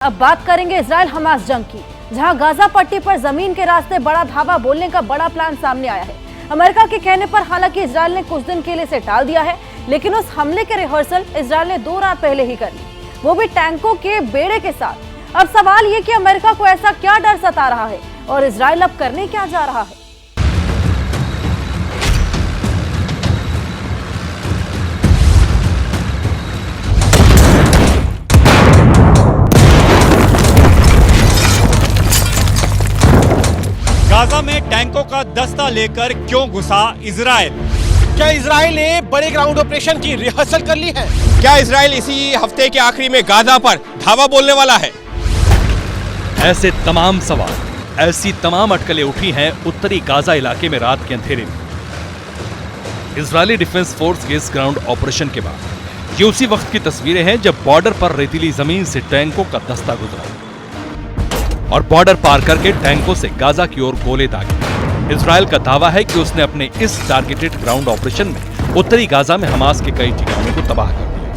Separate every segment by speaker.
Speaker 1: अब बात करेंगे इजराइल हमास जंग की, जहां गाजा पट्टी पर जमीन के रास्ते बड़ा धावा बोलने का बड़ा प्लान सामने आया है। अमेरिका के कहने पर हालांकि इजराइल ने कुछ दिन के लिए इसे टाल दिया है, लेकिन उस हमले के रिहर्सल इजराइल ने 2 रात पहले ही कर ली, वो भी टैंकों के बेड़े के साथ। अब सवाल ये कि अमेरिका को ऐसा क्या डर सता रहा है और इजराइल अब करने क्या जा रहा है।
Speaker 2: गाजा में टैंकों का दस्ता लेकर क्यों घुसा इजराइल?
Speaker 3: क्या इजराइल ने बड़े ग्राउंड ऑपरेशन की रिहर्सल कर ली है?
Speaker 4: क्या इजराइल इसी हफ्ते के आखिरी में गाजा पर धावा बोलने वाला है?
Speaker 5: ऐसे तमाम सवाल, ऐसी तमाम अटकलें उठी हैं उत्तरी गाजा इलाके में रात के अंधेरे में। इजरायली डिफेंस फोर्स के इस ग्राउंड ऑपरेशन के बाद ये उसी वक्त की तस्वीरें हैं जब बॉर्डर पर रेतीली जमीन से टैंकों का दस्ता गुजरा और बॉर्डर पार करके टैंकों से गाजा की ओर गोले दागे। इजराइल का दावा है कि उसने अपने इस टारगेटेड ग्राउंड ऑपरेशन में उत्तरी गाजा में हमास के कई ठिकानों को तबाह कर दिया।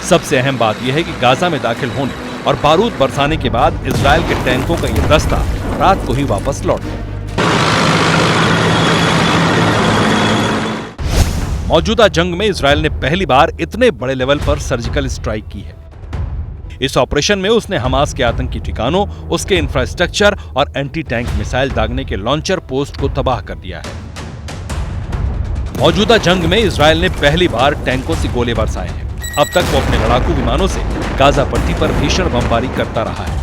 Speaker 5: सबसे अहम बात यह है कि गाजा में दाखिल होने और बारूद बरसाने के बाद इजराइल के टैंकों का यह दस्ता रात को ही वापस लौट गया। मौजूदा जंग में इजराइल ने पहली बार इतने बड़े लेवल पर सर्जिकल स्ट्राइक की है। इस ऑपरेशन में उसने हमास के आतंकी ठिकानों, उसके इंफ्रास्ट्रक्चर और एंटी टैंक मिसाइल दागने के लॉन्चर पोस्ट को तबाह कर दिया है। मौजूदा जंग में इजराइल ने पहली बार टैंकों से गोले बरसाए हैं। अब तक वो अपने लड़ाकू विमानों से गाजा पट्टी पर भीषण बमबारी करता रहा है।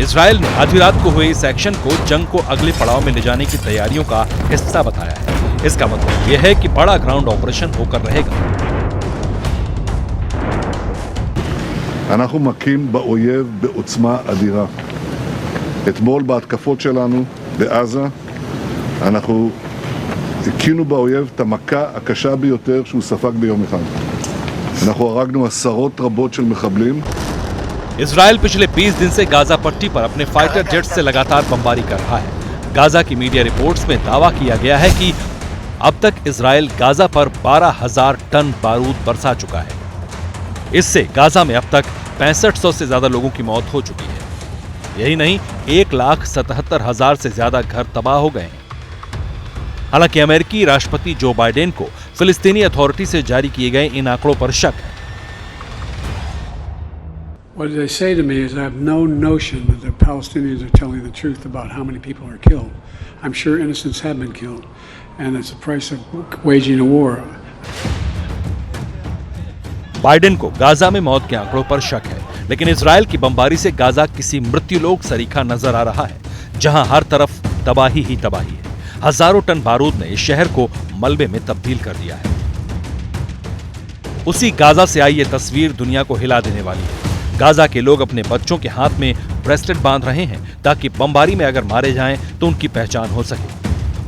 Speaker 5: इजराइल ने आधी रात को हुए इस एक्शन को जंग को अगले पड़ाव में ले जाने की तैयारियों का हिस्सा बताया है। इसका मतलब यह है कि बड़ा ग्राउंड ऑपरेशन होकर रहेगा।
Speaker 6: אנחנו מכים באויב בעוצמה אדירה. אתמול בהתקפות שלנו בעזה אנחנו הכינו באויב את המכה הקשה ביותר שהוא ספג ביום אחד. אנחנו הרגנו עשרות רבות של מחבלים.
Speaker 5: इजराइल पिछले 20 दिन से गाजा पट्टी पर अपने फाइटर जेट से लगातार बमबारी कर रहा है। गाजा की मीडिया रिपोर्ट्स में दावा किया गया है कि अब तक इजराइल गाजा पर 12,000 टन बारूद बरसा चुका है। इससे गाजा में अब तक 6500 से ज्यादा लोगों की मौत हो चुकी है। यही नहीं, 1,77,000 से ज्यादा घर तबाह हो गए हैं। हालांकि अमेरिकी राष्ट्रपति जो बाइडेन को फिलिस्तीनी अथॉरिटी से जारी किए गए इन आंकड़ों पर शक है।
Speaker 7: What they say to me is I have no notion that the Palestinians are telling the truth about how many people are killed. I'm sure innocents have been killed, and it's the price of waging a war.
Speaker 5: Biden को Gaza में मौत के आंकड़ों पर शक है, लेकिन Israel की बमबारी से गाजा किसी मृत्युलोक सरीखा नजर आ रहा है, जहां हर तरफ तबाही ही तबाही है। हजारों टन बारूद ने इस शहर को मलबे में तब्दील कर दिया है। उसी गाजा से आई ये तस्वीर दुनिया को हिला देने वाली है। गाजा के लोग अपने बच्चों के हाथ में ब्रेसलेट बांध रहे हैं ताकि बमबारी में अगर मारे जाएं तो उनकी पहचान हो सके।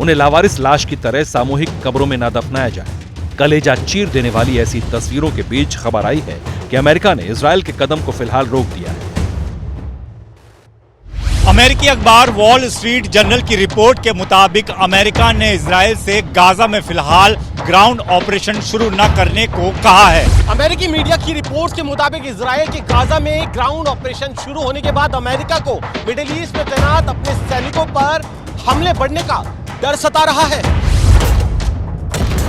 Speaker 5: उन्हें लावारिस लाश की तरह सामूहिक कब्रों में न दफनाया जाए। कलेजा चीर देने वाली ऐसी तस्वीरों के बीच खबर आई है कि अमेरिका ने इजराइल के कदम को फिलहाल रोक दिया है।
Speaker 2: अमेरिकी अखबार वॉल स्ट्रीट जर्नल की रिपोर्ट के मुताबिक अमेरिका ने इजराइल से गाजा में फिलहाल ग्राउंड ऑपरेशन शुरू न करने को कहा है।
Speaker 3: अमेरिकी मीडिया की रिपोर्ट के मुताबिक इजराइल के गाजा में ग्राउंड ऑपरेशन शुरू होने के बाद अमेरिका को मिडिल ईस्ट में तैनात अपने सैनिकों पर हमले बढ़ने का डर सता रहा है।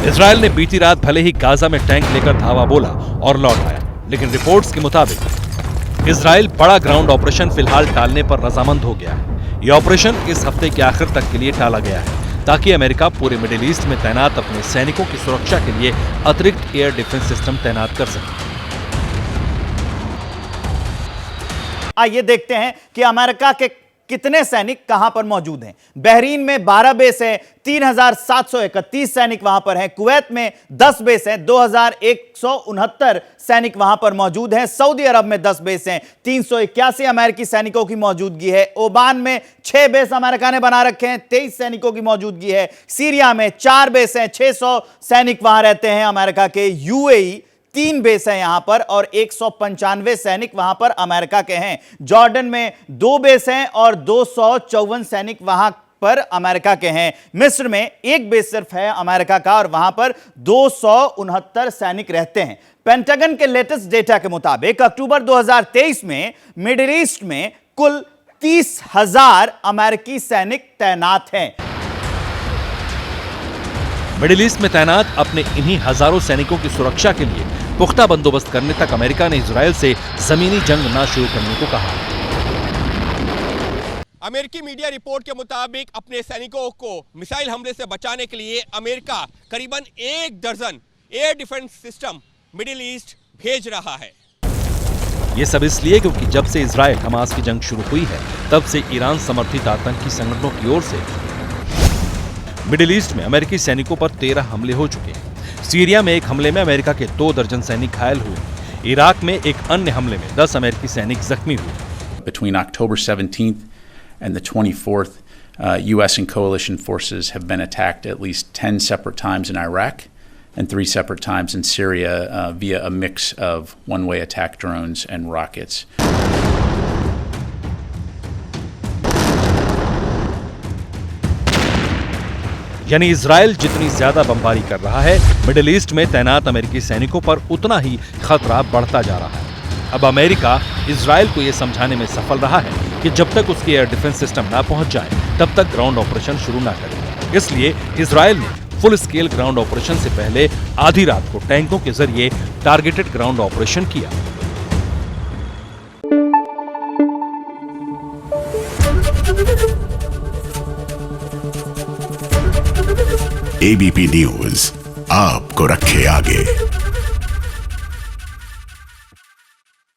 Speaker 5: इजराइल ने बीती रात भले ही गाजा में टैंक लेकर धावा बोला और लौट आया, लेकिन रिपोर्ट्स के मुताबिक इजराइल बड़ा ग्राउंड ऑपरेशन फिलहाल टालने पर रजामंद हो गया है। यह ऑपरेशन इस हफ्ते के आखिर तक के लिए टाला गया है ताकि अमेरिका पूरे मिडिल ईस्ट में तैनात अपने सैनिकों की सुरक्षा के लिए अतिरिक्त एयर डिफेंस सिस्टम तैनात कर सके।
Speaker 8: आइए देखते हैं कि अमेरिका के कितने सैनिक कहां पर मौजूद हैं। बहरीन में 12 बेस है, 3,731 सैनिक वहां पर हैं। कुवैत में 10 बेस हैं, 2,169 सैनिक वहां पर मौजूद हैं। सऊदी अरब में 10 बेस हैं, 381 अमेरिकी सैनिकों की मौजूदगी है। ओमान में 6 बेस अमेरिका ने बना रखे हैं, 23 सैनिकों की मौजूदगी है। सीरिया में 4 बेस हैं, 600 सैनिक वहां रहते हैं अमेरिका के। यूएई 3 बेस हैं यहां पर और 195 सैनिक वहां पर अमेरिका के हैं। जॉर्डन में 2 बेस हैं और 254 सैनिक वहां पर अमेरिका के हैं। मिस्र में एक बेस सिर्फ है अमेरिका का और वहां पर 269 सैनिक रहते हैं। पेंटागन के लेटेस्ट डेटा के मुताबिक अक्टूबर 2023 में मिडिल ईस्ट में कुल 30,000 अमेरिकी सैनिक तैनात हैं।
Speaker 5: मिडिल ईस्ट में तैनात अपने इन्हीं हजारों सैनिकों की सुरक्षा के लिए पुख्ता बंदोबस्त करने तक अमेरिका ने इजरायल से जमीनी जंग न शुरू करने को कहा।
Speaker 4: अमेरिकी मीडिया रिपोर्ट के मुताबिक अपने सैनिकों को मिसाइल हमले से बचाने के लिए अमेरिका करीबन 1 दर्जन air defence system middle east भेज रहा है।
Speaker 5: ये सब इसलिए क्योंकि जब से इजरायल हमास की जंग शुरू हुई है तब से ईरान समर्थित आतंकी संगठनों की ओर से मिडिल ईस्ट में अमेरिकी सैनिकों पर 13 हमले हो चुके हैं। सीरिया में एक हमले में अमेरिका के 2 दर्जन सैनिक घायल हुए। इराक में एक अन्य हमले में 10 अमेरिकी सैनिक जख्मी हुए।
Speaker 9: Between October 17th and the 24th, U.S. and coalition forces have been attacked at least 10 separate times in Iraq and 3 separate times in Syria via a mix of one-way attack drones and rockets.
Speaker 5: यानी Israel जितनी ज्यादा बमबारी कर रहा है, middle east में तैनात अमेरिकी सैनिकों पर उतना ही खतरा बढ़ता जा रहा है। अब अमेरिका इजरायल को यह समझाने में सफल रहा है कि जब तक उसके एयर डिफेंस सिस्टम ना पहुंच जाए तब तक ग्राउंड ऑपरेशन शुरू ना करे। इसलिए इजरायल ने फुल स्केल ग्राउंड ऑपरेशन से पहले आधी रात को टैंकों के जरिए टारगेटेड ग्राउंड ऑपरेशन किया।
Speaker 10: एबीपी न्यूज आपको रखे आगे।